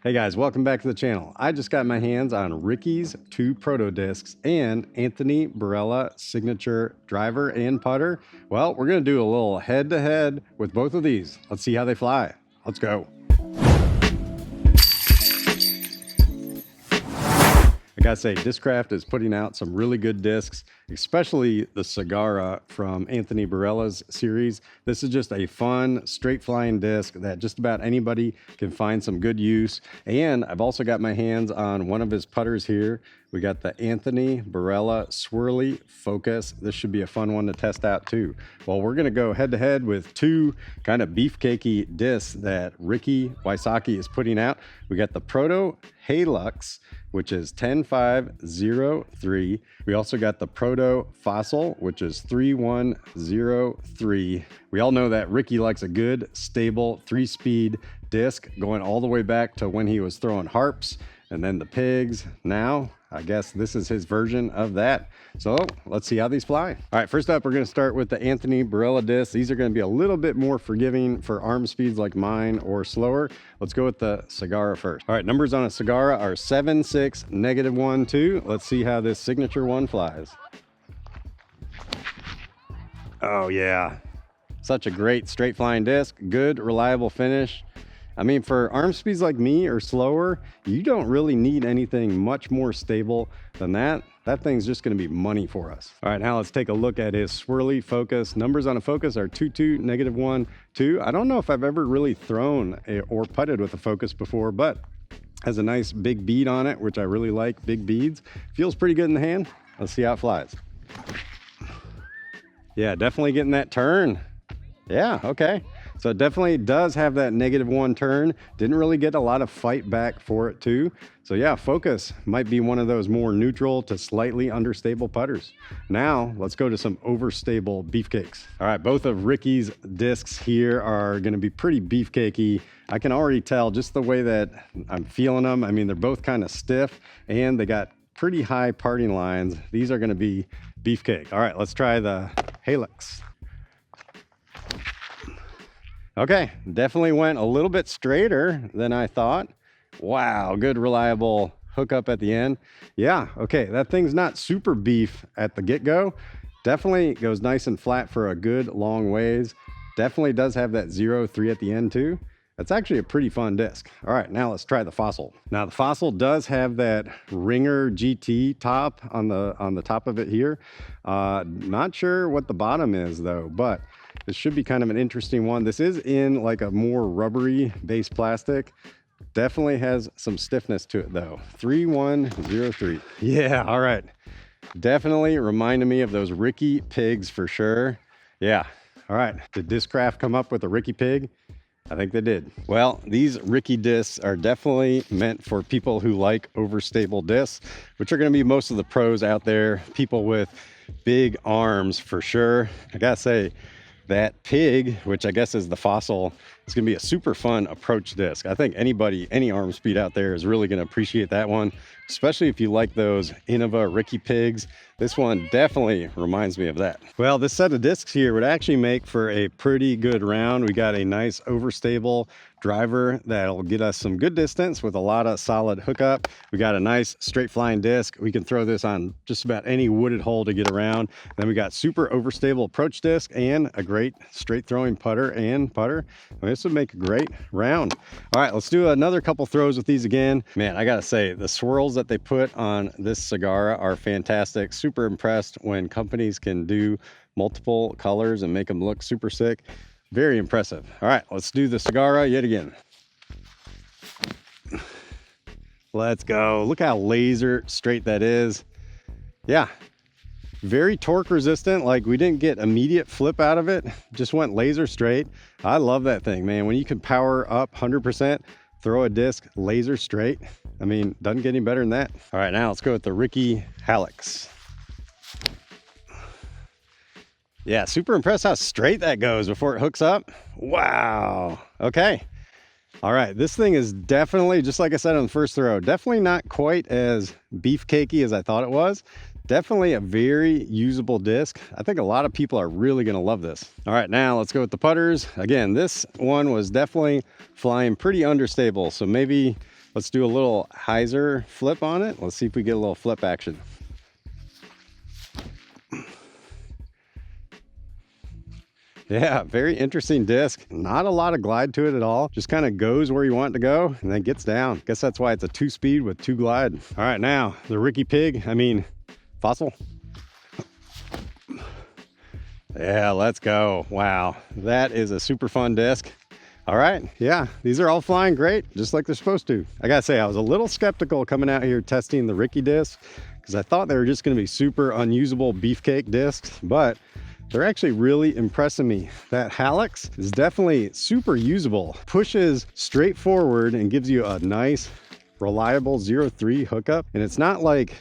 Hey guys, welcome back to the channel. I just got my hands on Ricky's 2 Proto discs and Anthony Barella signature driver and putter. Well, we're gonna do a little head-to-head with both of these. Let's see how they fly. Let's go. I gotta say, Discraft is putting out some really good discs, especially the Cigarra from Anthony Barella's series. This is just a fun, straight flying disc that just about anybody can find some good use. And I've also got my hands on one of his putters here. We got the Anthony Barella Swirly Focus. This should be a fun one to test out too. Well, we're gonna go head to head with two kind of beefcakey discs that Ricky Wysocki is putting out. We got the Proto Hallux, which is 10503. We also got the Proto Fossil, which is 3103. We all know that Ricky likes a good, stable 3-speed disc going all the way back to when he was throwing harps and then the pigs. Now, I guess this is his version of that. So let's see how these fly. All right, first up, we're gonna start with the Anthony Barella discs. These are gonna be a little bit more forgiving for arm speeds like mine or slower. Let's go with the Cigarra first. All right, numbers on a Cigarra are 7, 6, -1, 2. Let's see how this signature one flies. Oh yeah, such a great straight flying disc. Good, reliable finish. I mean, for arm speeds like me or slower, you don't really need anything much more stable than that. That thing's just gonna be money for us. All right, now let's take a look at his swirly focus. Numbers on a focus are 2, 2, -1, 2. I don't know if I've ever really thrown or putted with a focus before, but has a nice big bead on it, which I really like, big beads. Feels pretty good in the hand. Let's see how it flies. Yeah, definitely getting that turn. Yeah, okay. So it definitely does have that -1 turn. Didn't really get a lot of fight back for it too. So yeah, focus might be one of those more neutral to slightly understable putters. Now let's go to some overstable beefcakes. All right, both of Ricky's discs here are gonna be pretty beefcakey. I can already tell just the way that I'm feeling them. I mean, they're both kind of stiff and they got pretty high parting lines. These are gonna be beefcake. All right, let's try the Hallux. Okay, definitely went a little bit straighter than I thought. Wow, good reliable hookup at the end. Yeah, okay, that thing's not super beef at the get-go. Definitely goes nice and flat for a good long ways. Definitely does have that 0.3 at the end too. That's actually a pretty fun disc. All right, now let's try the Fossil. Now the Fossil does have that Ringer GT top on the top of it here. Not sure what the bottom is though, but this should be kind of an interesting one. This is in like a more rubbery base plastic. Definitely has some stiffness to it though. 3103. Yeah, all right. Definitely reminded me of those Ricky pigs for sure. Yeah, all right. Did Discraft come up with a Ricky pig? I think they did. Well, these Ricky discs are definitely meant for people who like overstable discs, which are gonna be most of the pros out there, people with big arms for sure. I gotta say, that pig, which I guess is the Fossil, is gonna be a super fun approach disc. I think anybody, any arm speed out there is really gonna appreciate that one, especially if you like those Innova Ricky pigs. This one definitely reminds me of that. Well, this set of discs here would actually make for a pretty good round. We got a nice overstable driver that'll get us some good distance with a lot of solid hookup. We got a nice straight flying disc. We can throw this on just about any wooded hole to get around. Then we got super overstable approach disc and a great straight throwing putter and putter. I mean, this would make a great round. All right, let's do another couple throws with these again. Man, I gotta say, the swirls that they put on this Cigarra are fantastic. Super impressed when companies can do multiple colors and make them look super sick. Very impressive. All right, let's do the Cigarra yet again. Let's go. Look how laser straight that is. Yeah, very torque resistant. Like, we didn't get immediate flip out of it, just went laser straight. I love that thing, man. When you can power up 100%, throw a disc laser straight, I mean, doesn't get any better than that. All right, now let's go with the Ricky Hallux. Yeah, super impressed how straight that goes before it hooks up. Wow. Okay. All right, this thing is definitely, just like I said on the first throw, definitely not quite as beefcakey as I thought it was. Definitely a very usable disc. I think a lot of people are really gonna love this. All right, now let's go with the putters. Again, this one was definitely flying pretty understable. So maybe Let's do a little hyzer flip on it. Let's see if we get a little flip action. Yeah, very interesting disc. Not a lot of glide to it at all. Just kind of goes where you want it to go and then gets down. Guess that's why it's a 2-speed with 2 glide. All right, now the Ricky Pig, Fossil. Yeah, let's go. Wow, that is a super fun disc. All right, yeah, these are all flying great, just like they're supposed to. I gotta say, I was a little skeptical coming out here testing the Ricky discs because I thought they were just gonna be super unusable beefcake discs, but they're actually really impressing me. That Hallux is definitely super usable. Pushes straight forward and gives you a nice, reliable 0.3 hookup. And it's not like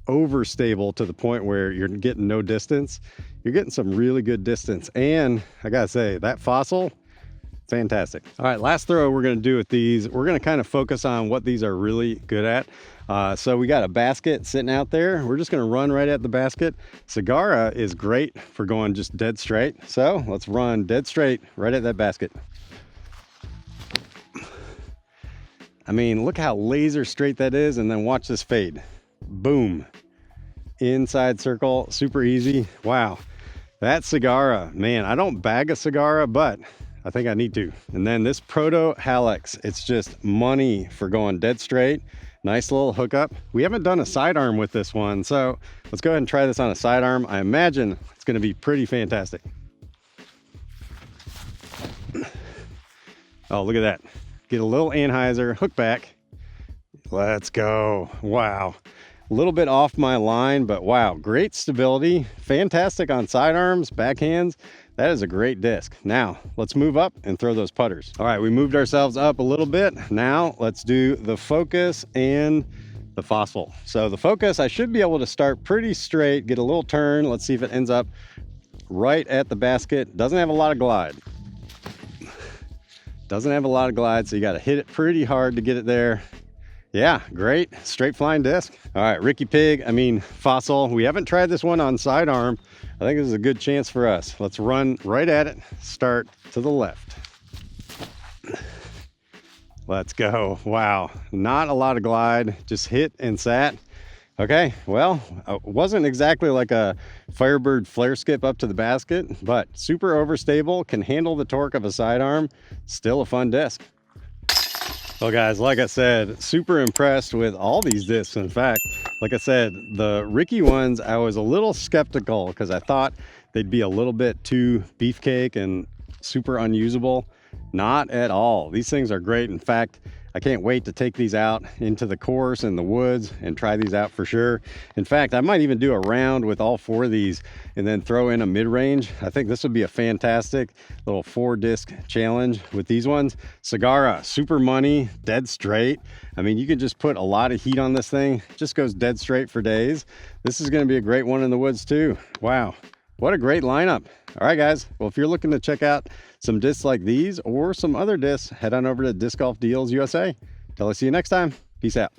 overstable to the point where you're getting no distance. You're getting some really good distance. And I gotta say, that Fossil, fantastic. All right, last throw we're gonna do with these. We're gonna kind of focus on what these are really good at. So we got a basket sitting out there. We're just gonna run right at the basket. Cigarra is great for going just dead straight. So let's run dead straight right at that basket. Look how laser straight that is, and then watch this fade. Boom. Inside circle, super easy. Wow, that Cigarra, man, I don't bag a Cigarra, but I think I need to. And then this Proto Hallux, it's just money for going dead straight. Nice little hookup. We haven't done a sidearm with this one, so let's go ahead and try this on a sidearm. I imagine it's gonna be pretty fantastic. Oh, look at that. Get a little anhyzer, hook back. Let's go. Wow. A little bit off my line, but wow, great stability. Fantastic on sidearms, backhands. That is a great disc. Now let's move up and throw those putters. All right, we moved ourselves up a little bit. Now let's do the focus and the fossil. So the focus, I should be able to start pretty straight, get a little turn. Let's see if it ends up right at the basket. Doesn't have a lot of glide. Doesn't have a lot of glide, so you got to hit it pretty hard to get it there. Yeah, great, straight flying disc. All right, Ricky Pig, Fossil. We haven't tried this one on sidearm. I think this is a good chance for us. Let's run right at it, start to the left. Let's go. Wow, not a lot of glide, just hit and sat. Okay, well, it wasn't exactly like a Firebird flare skip up to the basket, but super overstable, can handle the torque of a sidearm, still a fun disc. Well guys, like I said, super impressed with all these discs. In fact, like I said, the Ricky ones, I was a little skeptical because I thought they'd be a little bit too beefcake and super unusable. Not at all. These things are great. In fact, I can't wait to take these out into the course and the woods and try these out for sure. In fact, I might even do a round with all 4 of these and then throw in a mid-range. I think this would be a fantastic little 4-disc challenge with these ones. Cigarra, super money, dead straight. You can just put a lot of heat on this thing. Just goes dead straight for days. This is gonna be a great one in the woods too. Wow. What a great lineup. All right, guys. Well, if you're looking to check out some discs like these or some other discs, head on over to Disc Golf Deals USA. Till I see you next time. Peace out.